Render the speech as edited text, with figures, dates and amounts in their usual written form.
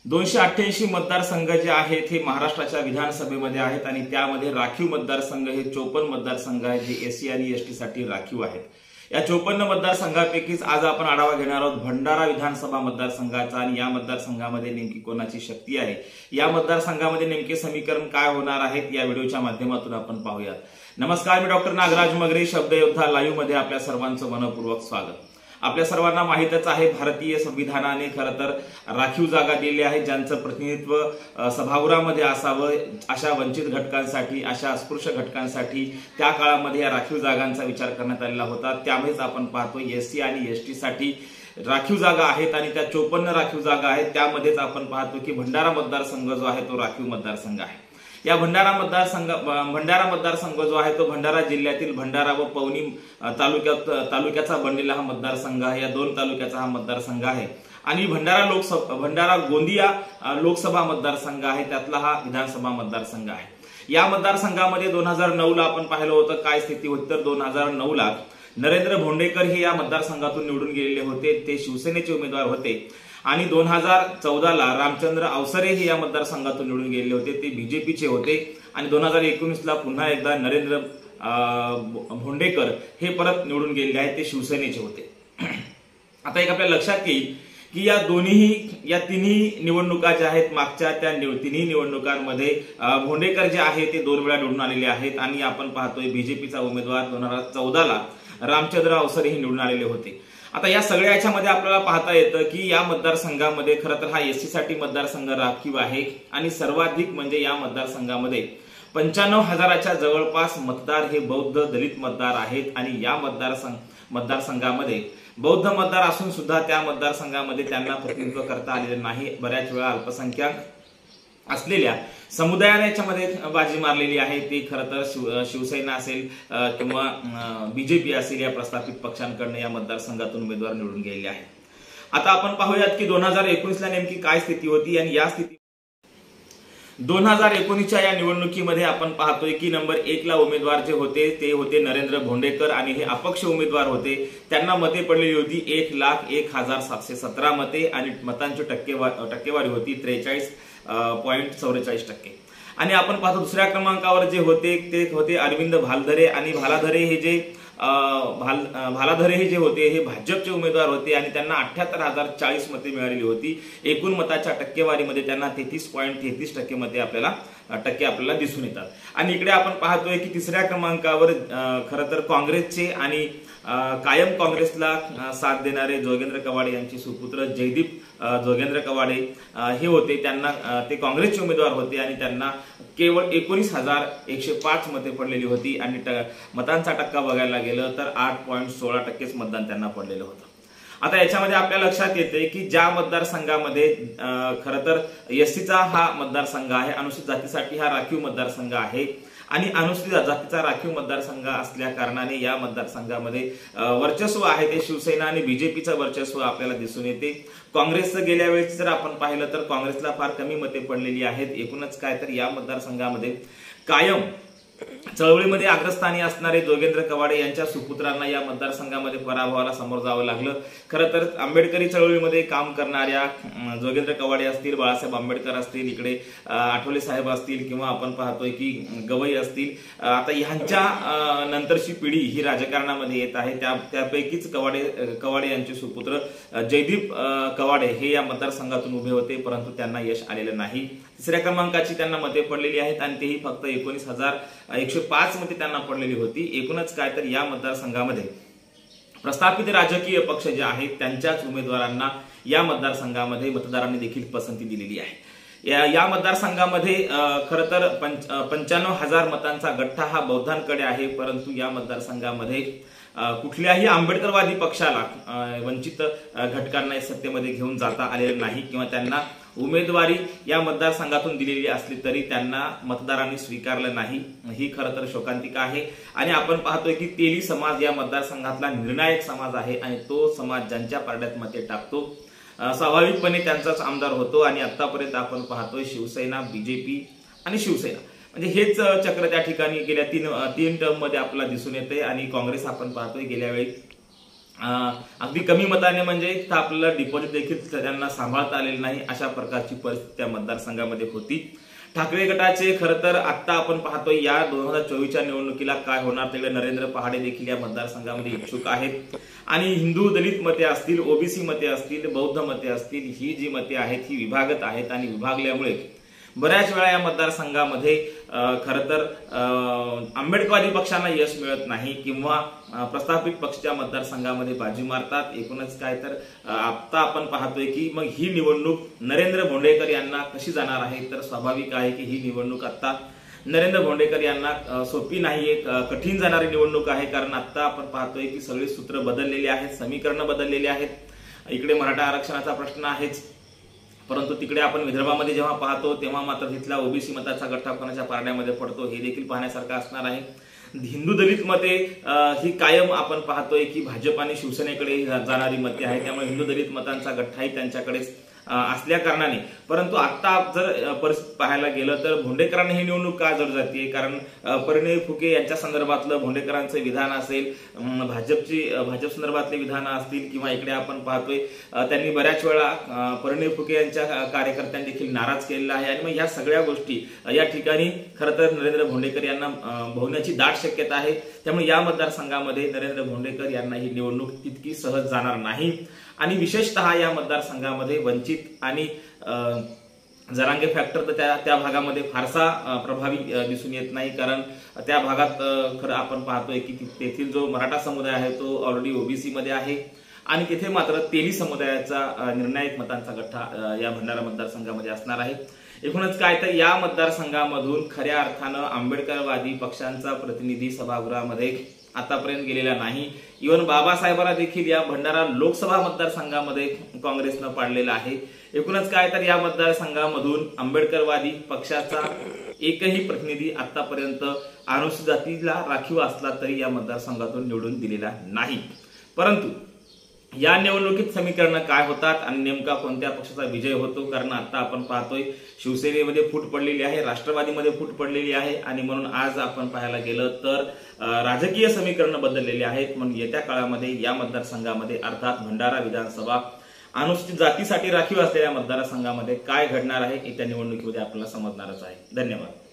288 मतदारसंघ जे आहेत हे महाराष्ट्राच्या विधानसभेमध्ये आहेत आणि त्यामध्ये राखीव मतदारसंघ हे 54 मतदारसंघ आहेत जे एससी आणि एसटी साठी राखीव आहेत। या 54 मतदारसंघापैकीच आज आपण आढावा घेणार आहोत भंडारा विधानसभा मतदारसंघाचा आणि या मतदारसंघामध्ये नेमकी कोणाची शक्ती आहे, या मतदारसंघामध्ये नेमके समीकरण काय होणार आहेत या व्हिडिओच्या माध्यमातून आपण पाहूयात। नमस्कार, मी डॉक्टर नागराज मगरे, शब्द योद्धा लाईव्ह मध्ये आपल्या सर्वांचं मनपूर्वक स्वागत। आपल्या सर्वांना माहितच आहे भारतीय संविधानाने खरं तर राखीव जागा दिलेल्या आहेत ज्यांचं प्रतिनिधित्व सभागृहामध्ये असावं अशा वंचित घटकांसाठी, अशा अस्पृश्य घटकांसाठी त्या काळामध्ये या राखीव जागांचा विचार करण्यात आलेला होता। त्यामुळेच आपण पाहतो एससी आणि एसटी साठी राखीव जागा आहेत आणि त्या 54 राखीव जागा आहेत। त्यामध्येच आपण पाहतो की भंडारा मतदारसंघ जो आहे तो राखीव मतदारसंघ आहे। या भंडारा मतदारसंघ जो आहे तो भंडारा जिल्ह्यातील भंडारा व पवनी तालुक्याचा बनलेला हा मतदारसंघ आहे। या दोन तालुक्याचा हा मतदारसंघ आहे आणि भंडारा गोंदिया लोकसभा मतदारसंघ आहे, त्यातला हा विधानसभा मतदारसंघ आहे। या मतदारसंघामध्ये 2009 ला आपण पाहिलं होतं काय स्थिती होती, तर 2009 ला नरेंद्र भोंडेकर हे या मतदारसंघातून निवडून गेलेले होते, ते शिवसेनेचे उमेदवार होते आणि 2014 ला रामचंद्र अवसरे हे या मतदारसंघातून निवडून गेलेले होते, ते बीजेपीचे होते आणि 2019 ला पुन्हा एकदा नरेंद्र भोंडेकर हे परत निवडून गेलेले आहेत, ते शिवसेनेचे होते। आता एक आपल्या लक्षात येईल की या तिन्ही निवडणुका ज्या आहेत मागच्या त्या तिन्ही निवडणुकांमध्ये भोंडेकर जे आहे ते 2 वेळा निवडून आलेले आहेत आणि आपण पाहतोय बीजेपीचा उमेदवार 2014 ला रामचंद्र अवसरे हे निवडून आलेले होते। आता या सगळ्या याच्यामध्ये आपल्याला पाहता येतं की या मतदारसंघामध्ये खरं तर हा एससी साठी मतदारसंघ राखीव आहे आणि सर्वाधिक म्हणजे या मतदारसंघामध्ये 95,000च्या जवळपास मतदार हे बौद्ध दलित मतदार आहेत आणि या मतदारसंघामध्ये बौद्ध मतदार असून सुद्धा त्या मतदारसंघामध्ये त्यांना प्रतिनिधित्व करता आलेले नाही। बऱ्याच वेळा अल्पसंख्याक असलेल्या समुदायाने याच्यामध्ये बाजी मारलेली आहे, ती खरं तर शिवसेना असेल किंवा बीजेपी असेल या प्रस्थापित पक्षांकडून या मतदारसंघातून उमेदवार निवडून गेलेले आहेत। आता आपण पाहूयात की 2019 ला नेमकी काय स्थिती होती आणि या स्थिती 2019च्या या निवडणुकीमध्ये आपण पाहतोय की नंबर 1 ला उमेदवार जे होते ते होते नरेंद्र भोंडेकर आणि हे अपक्ष उमेदवार होते। त्यांना मते पडलेली होती 1,01,717 मते आणि मतांची टक्केवारी होती 43.44%। आणि आपण पाहतो दुसऱ्या क्रमांकावर जे होते ते होते अरविंद भालधरे आणि भालाधरे हे जे होते हे भाजपचे उमेदवार होते आणि त्यांना 78,040 मते मिळालेली होती। एकूण मताच्या टक्केवारीमध्ये त्यांना 33.33% मते आपल्याला दिसून येतात। आणि इकडे आपण पाहतोय की तिसऱ्या क्रमांकावर खरं तर काँग्रेसचे आणि कायम काँग्रेसला साथ देणारे जोगेंद्र कवाडे यांचे सुपुत्र जयदीप जोगेंद्र कवाडे हे होते। त्यांना ते काँग्रेसचे उमेदवार होते आणि त्यांना केवळ 19,105 मते पडलेली होती आणि मतांचा टक्का बघायला गेलं तर 8.16% मतदान त्यांना पडलेलं होतं। आता याच्यामध्ये आपल्या लक्षात येते की ज्या मतदारसंघामध्ये खरं तर एससीचा हा मतदारसंघ आहे, अनुसूचित जातीसाठी हा राखीव मतदारसंघ आहे आणि अनुसूचित जातीचा राखीव मतदारसंघ असल्या कारणाने या मतदारसंघामध्ये वर्चस्व आहे ते शिवसेना आणि बीजेपीचं वर्चस्व आपल्याला दिसून येते। काँग्रेसचं गेल्या वेळेस जर आपण पाहिलं तर काँग्रेसला फार कमी मते पडलेली आहेत। एकूणच काय तर या मतदारसंघामध्ये कायम चळवळीमध्ये अग्रस्थानी असणारे जोगेंद्र कवाडे यांच्या सुपुत्रांना या मतदारसंघामध्ये पराभवाला समोर जावं लागलं। खरं तर आंबेडकरी चळवळीमध्ये काम करणाऱ्या जोगेंद्र कवाडे असतील, बाळासाहेब आंबेडकर असतील, इकडे आठवले साहेब असतील किंवा आपण पाहतोय की गवई असतील, आता ह्यांच्या नंतरची पिढी ही राजकारणामध्ये येत आहे। त्यापैकीच कवाडे यांचे सुपुत्र जयदीप कवाडे हे या मतदारसंघातून उभे होते, परंतु त्यांना यश आलेलं नाही। तिसऱ्या क्रमांकाची त्यांना मते पडलेली आहेत आणि तेही फक्त 19,105 मते त्यांना पडलेली होती। एकूणच काय तर या मतदारसंघामध्ये प्रस्थापित राजकीय पक्ष जे आहेत त्यांच्याच उमेदवारांना या मतदारसंघामध्ये मतदारांनी देखील पसंती दिलेली आहे। या मतदारसंघामध्ये खरं तर 95,000 मतांचा गठ्ठा हा बौद्धांकडे आहे, परंतु या मतदारसंघामध्ये कुठल्याही आंबेडकरवादी पक्षाला वंचित घटकांना सत्तेमध्ये घेऊन जाता आलेलं नाही किंवा त्यांना उमेदवारी या मतदारसंघातून दिलेली असली तरी त्यांना मतदारांनी स्वीकारलं नाही, ही खरं तर शोकांतिका आहे। आणि आपण पाहतोय की तेली समाज या मतदारसंघातला निर्णायक समाज आहे आणि तो समाज ज्यांच्या पारड्यात मते टाकतो स्वाभाविकपणे त्यांचाच आमदार होतो आणि आतापर्यंत आपण पाहतोय शिवसेना, बीजेपी आणि शिवसेना म्हणजे हेच चक्र त्या ठिकाणी गेल्या तीन टर्म मध्ये आपल्याला दिसून येते। आणि काँग्रेस आपण पाहतोय गेल्या वेळी अगदी कमी मताने म्हणजे इथं आपल्याला डिपॉझिट देखील त्यांना सांभाळता आलेलं नाही, अशा प्रकारची परिस्थिती त्या मतदारसंघामध्ये होती. ठाकरे गटाचे खरं तर आता आपण पाहतोय या 2024च्या निवडणुकीला काय होणार, तिकडे नरेंद्र पहाडे देखील या मतदारसंघामध्ये इच्छुक आहेत आणि हिंदू दलित मते असतील, ओबीसी मते असतील, बौद्ध मते असतील, ही जी मते आहेत ही विभागत आहेत आणि विभागल्यामुळे बऱ्याच वेळा या मतदारसंघामध्ये खरं तर आंबेडकरवादी पक्षांना यश मिळत नाही किंवा प्रस्थापित पक्षच्या मतदारसंघामध्ये बाजी मारतात. एकूणच काय तर आता आपण पाहतोय की मग ही निवडणूक नरेंद्र भोंडेकर यांना कशी जाणार आहे, तर स्वाभाविक आहे की ही निवडणूक आता नरेंद्र भोंडेकर यांना सोपी नाहीये, कठीण जाणारी निवडणूक आहे. कारण आता आपण पाहतोय की सगळे सूत्र बदललेले आहेत, समीकरणं बदललेली आहेत. इकडे मराठा आरक्षणाचा प्रश्न आहेच, परंतु तिकडे आपण विदर्भामध्ये जेव्हा पाहतो तेव्हा मात्र तिथला ओबीसी मताचा गठ्ठा कोणाच्या पारड्यामध्ये पडतो हे देखील पाहण्यासारखं असणार आहे. हिंदू दलित मते ही कायम आपण पाहतोय की भाजप आणि शिवसेनेकडे जाणारी मते आहे, त्यामुळे हिंदू दलित मतांचा गठ्ठाही त्यांच्याकडेच असल्या कारणाने. परंतु आता जर परिस्थिती पाहायला गेलं तर भोंडेकरांना ही निवडणूक का जड जाते, कारण परिणय फुके यांच्या संदर्भातलं भोंडेकरांचं विधान असेल, भाजप संदर्भातले विधानं असतील किंवा इकडे आपण पाहतोय त्यांनी बऱ्याच वेळा परिणय फुके यांच्या कार्यकर्त्यांनी देखील नाराज केलेला आहे आणि मग या सगळ्या गोष्टी या ठिकाणी खरं तर नरेंद्र भोंडेकर यांना भोवण्याची दाट शक्यता आहे. त्यामुळे या मतदारसंघामध्ये नरेंद्र भोंडेकर यांना ही निवडणूक तितकी सहज जाणार नाही आणि विशेषतः या मतदारसंघामध्ये वंचित आणि जरांगे फॅक्टर तर त्या भागामध्ये फारसा प्रभावी दिसून येत नाही, कारण त्या भागात खरं आपण पाहतोय की तेथील जो मराठा समुदाय आहे तो ऑलरेडी ओबीसी मध्ये आहे आणि तिथे मात्र तेली समुदायाचा निर्णायक मतांचा गठ्ठा या भंडारा मतदारसंघामध्ये असणार आहे. एकूणच काय तर या मतदारसंघामधून खऱ्या अर्थानं आंबेडकरवादी पक्षांचा प्रतिनिधी सभागृहामध्ये आतापर्यंत गेलेला नाही. इव्हन बाबासाहेबांना देखील या भंडारा लोकसभा मतदारसंघामध्ये काँग्रेसनं पाडलेला आहे. एकूणच काय तर या मतदारसंघामधून आंबेडकरवादी पक्षाचा एकही प्रतिनिधी आतापर्यंत अनुसूचित जातीला राखीव असला तरी या मतदारसंघातून निवडून दिलेला नाही. परंतु या निवडणुकीत समीकरण काय होतात आणि नेमका कोणत्या पक्षाचा विजय होतो, कारण आता आपण पाहतोय शिवसेनेमध्ये फूट पडलेली आहे, राष्ट्रवादीमध्ये फूट पडलेली आहे आणि म्हणून आज आपण पाहायला गेलं तर राजकीय समीकरण बदललेली आहेत. म्हणून येत्या काळामध्ये या मतदारसंघामध्ये अर्थात भंडारा विधानसभा अनुसूचित जातीसाठी राखीव असलेल्या मतदारसंघामध्ये काय घडणार आहे येत्या निवडणुकीमध्ये आपल्याला समजणारच आहे. धन्यवाद.